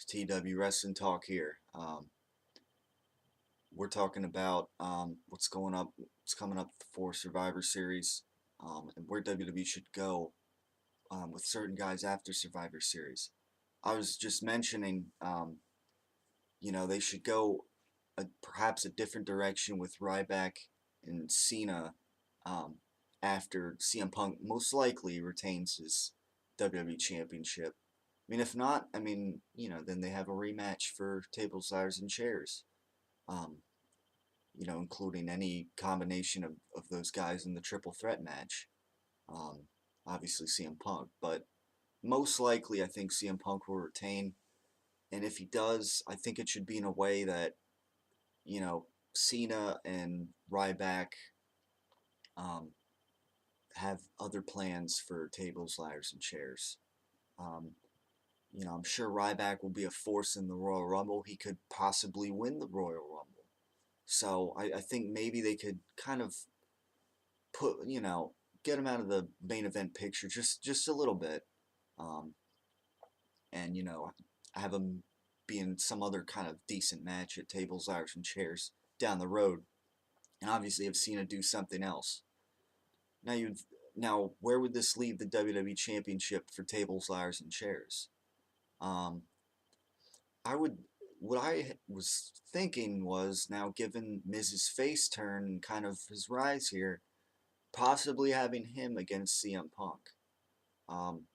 TW Wrestling Talk here. We're talking about what's coming up for Survivor Series, and where WWE should go with certain guys after Survivor Series. I was just mentioning, they should go perhaps a different direction with Ryback and Cena um, after CM Punk most likely retains his WWE Championship. I mean, if not, then they have a rematch for tables, ladders, and chairs. Um, including any combination of those guys in the triple threat match. Um, Obviously CM Punk, but most likely I think CM Punk will retain. And if he does, I think it should be in a way that, you know, Cena and Ryback um, have other plans for tables, ladders, and chairs. Um, I'm sure Ryback will be a force in the Royal Rumble. He could possibly win the Royal Rumble. So I think maybe they could kind of get him out of the main event picture just a little bit, um, and have him be in some other kind of decent match at tables, ladders, and chairs down the road, and obviously have Cena do something else. Now you now where would this leave the WWE Championship for tables, ladders, and chairs? Um, I would. What I was thinking was, now given Miz's face turn and kind of his rise here, possibly having him against CM Punk. Um,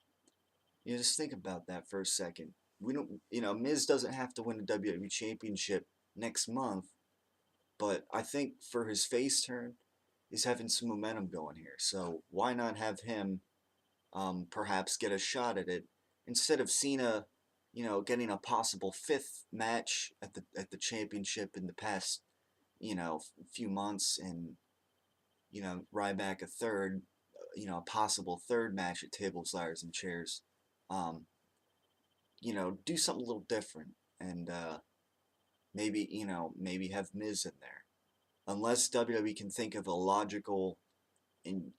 just think about that for a second. We don't, Miz doesn't have to win the WWE Championship next month, but I think for his face turn, he's having some momentum going here. So why not have him perhaps get a shot at it instead of Cena, getting a possible fifth match at the championship in the past, few months, and Ryback a third, a possible third match at tables, ladders, and chairs. Um, do something a little different, and maybe have Miz in there. Unless WWE can think of a logical and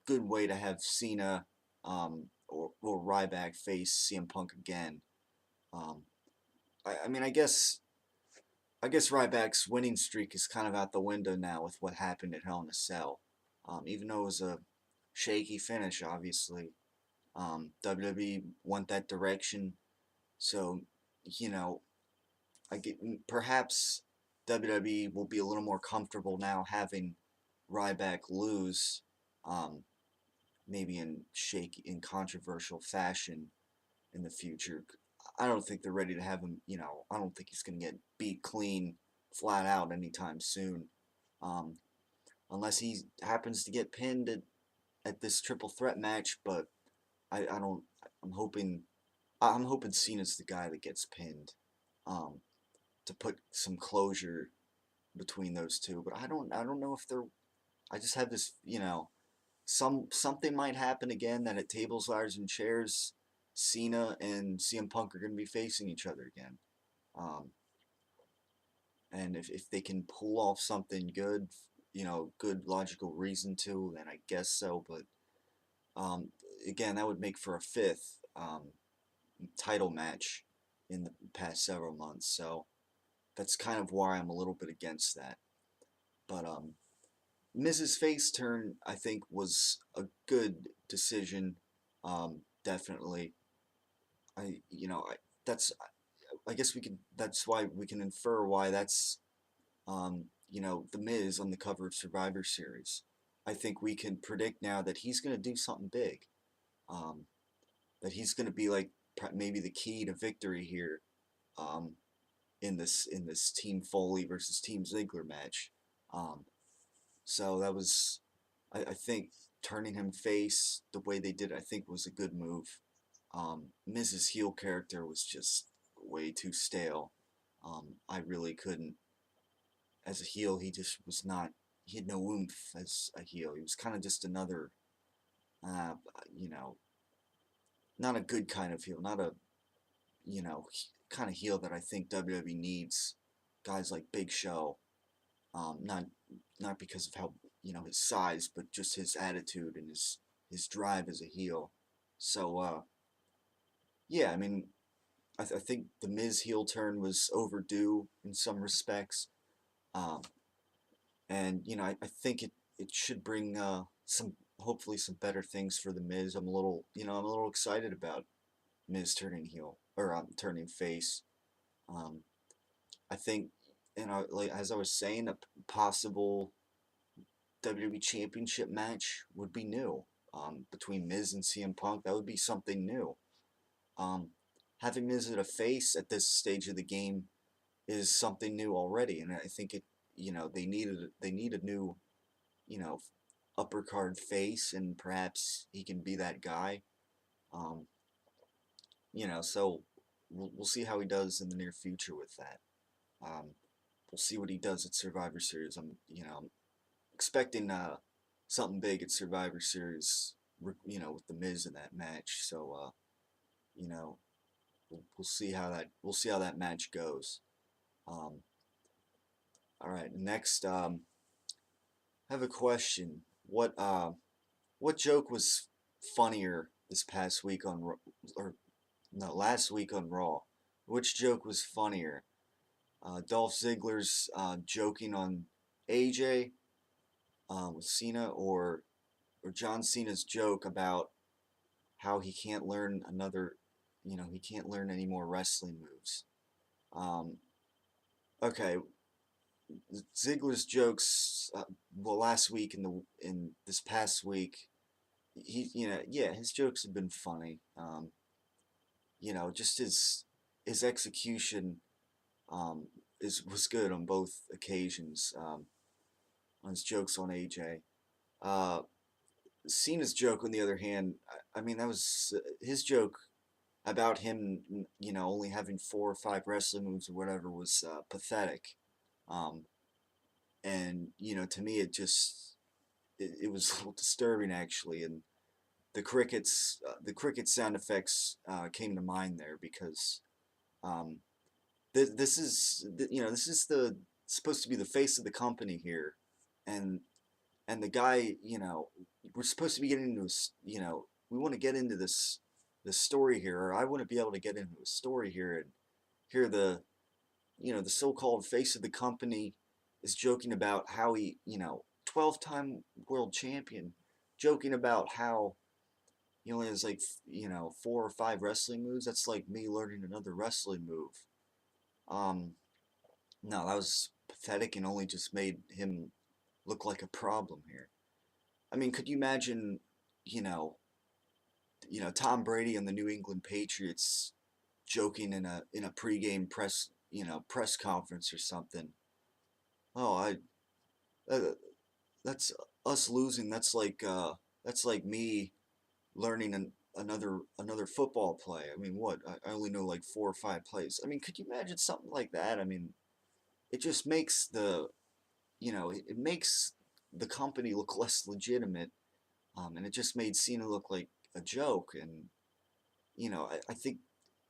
good way to have Cena or Ryback face CM Punk again. Um, I mean, I guess Ryback's winning streak is kind of out the window now with what happened at Hell in a Cell. Even though it was a shaky finish, obviously, WWE went that direction. So, you know, perhaps WWE will be a little more comfortable now having Ryback lose, um, maybe in controversial fashion in the future. I don't think they're ready to have him. I don't think he's going to get beat clean, flat out anytime soon, um, unless he happens to get pinned at this triple threat match. But I don't. I'm hoping. I'm hoping Cena's the guy that gets pinned. Um, to put some closure between those two. But I don't know if they're. I just have this, something might happen again that at tables, ladders, and chairs, Cena and CM Punk are going to be facing each other again. Um, and if they can pull off something good, good logical reason to, then I guess so. But um, again, that would make for a fifth title match in the past several months. So that's kind of why I'm a little bit against that. But Mrs. Face turn, I think, was a good decision. Definitely. I, you know, I, that's, I guess we could, that's why we can infer why that's, The Miz on the cover of Survivor Series. I think we can predict now that he's going to do something big. Um, that he's going to be like maybe the key to victory here. Um, in this Team Foley versus Team Ziggler match. Um, so that was, I think, turning him face the way they did, I think, was a good move. Mrs. Heel character was just way too stale. I really couldn't. As a heel, he just was not. He had no oomph as a heel. He was kind of just another, uh, you know, not a good kind of heel. Not a, kind of heel that I think WWE needs. Guys like Big Show. Not because of how his size, but just his attitude and his drive as a heel. So yeah, I mean, I think the Miz heel turn was overdue in some respects. Um, and I think it should bring some hopefully some better things for the Miz. I'm a little excited about Miz turning heel or turning face. Um, I think like as I was saying, a possible WWE Championship match would be new. Between Miz and CM Punk, that would be something new. Um, Having Miz at a face at this stage of the game is something new already, and I think they need a new you know upper card face, and perhaps he can be that guy. Um, so we'll see how he does in the near future with that. Um, we'll see what he does at Survivor Series. I'm expecting something big at Survivor Series. With the Miz in that match. So you know, we'll see how that match goes. Um, all right, next, I have a question. What joke was funnier this past week on or no last week on Raw? Which joke was funnier? Dolph Ziggler's joking on AJ with Cena, or John Cena's joke about how he can't learn any more wrestling moves. Um, okay, Ziggler's jokes. Well, last week in this past week, yeah, his jokes have been funny. Just his execution um, was good on both occasions. On his jokes on AJ. Uh, Cena's joke, on the other hand, I mean, that was his joke about him, only having 4 or 5 wrestling moves or whatever was pathetic. Um, and to me, it was a little disturbing actually. And the cricket sound effects came to mind there because um, this is the supposed to be the face of the company here, and the guy, we're supposed to be getting into we want to get into this story here, or I want to be able to get into a story here and hear the so-called face of the company is joking about how he, 12-time world champion, joking about how he only has like, 4 or 5 wrestling moves. That's like me learning another wrestling move. Um, no, that was pathetic and only just made him look like a problem here. I mean, could you imagine, you know, Tom Brady and the New England Patriots joking in a pregame press conference or something? Oh, uh, that's us losing. That's like me learning another football play. I mean, what? I only know like 4 or 5 plays. I mean, could you imagine something like that? I mean, it just makes it makes the company look less legitimate, and it just made Cena look like a joke. And I think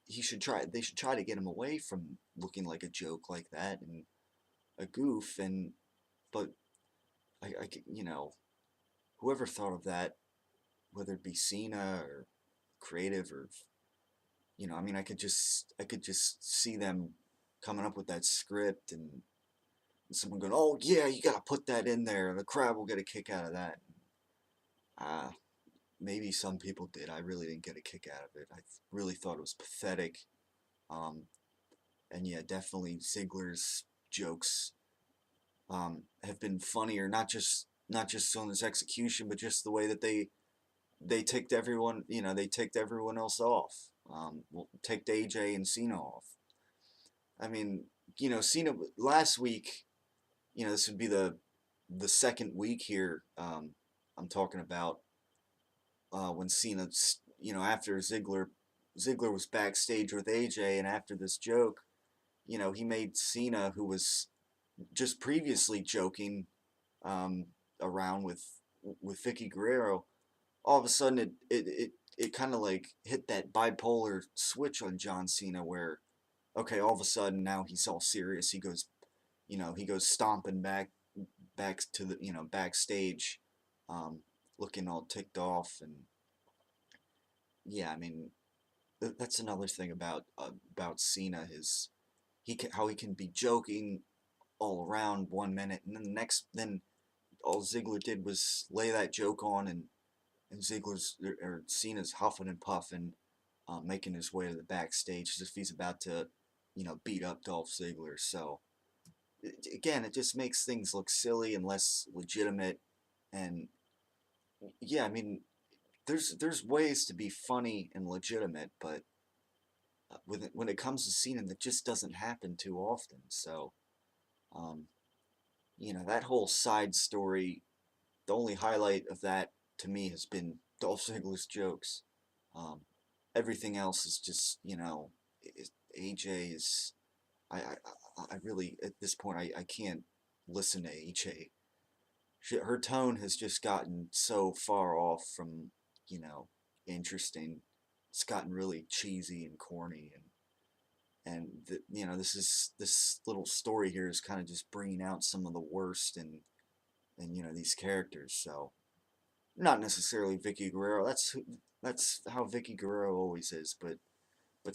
they should try to get him away from looking like a joke like that and a goof. And but whoever thought of that, whether it be Cena or creative or I mean, I could just see them coming up with that script, and someone going, "Oh yeah, you got to put that in there," and the crowd will get a kick out of that. Uh, Maybe some people did. I really didn't get a kick out of it. I really thought it was pathetic. Um, and yeah, definitely Ziggler's jokes have been funnier, not just on his execution, but just the way that they ticked everyone, they ticked everyone else off. Well, ticked AJ and Cena off. I mean, Cena last week. This would be the second week here. I'm talking about when Cena, after Ziggler was backstage with AJ, and after this joke, he made Cena, who was just previously joking um, around with Vicky Guerrero, all of a sudden it kind of like hit that bipolar switch on John Cena where okay, all of a sudden now he's all serious. He goes stomping back to the backstage, um, looking all ticked off. And yeah, I mean, that's another thing about Cena, his how he can be joking all around 1 minute, and then the next, then all Ziggler did was lay that joke on, and Ziggler's or Cena's huffing and puffing, making his way to the backstage as if he's about to, beat up Dolph Ziggler. So again, it just makes things look silly and less legitimate. And yeah, I mean, there's ways to be funny and legitimate, but when it comes to Cena, that just doesn't happen too often. So um, that whole side story, the only highlight of that to me has been Dolph Ziggler's jokes. Um, Everything else is just, AJ is. I really, at this point, I can't listen to AJ. Her tone has just gotten so far off from, you know, interesting. It's gotten really cheesy and corny, and this little story here is kind of just bringing out some of the worst in these characters. So not necessarily Vicky Guerrero. That's how Vicky Guerrero always is. But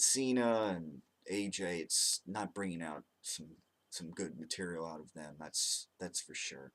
Cena and AJ, it's not bringing out some good material out of them. That's for sure.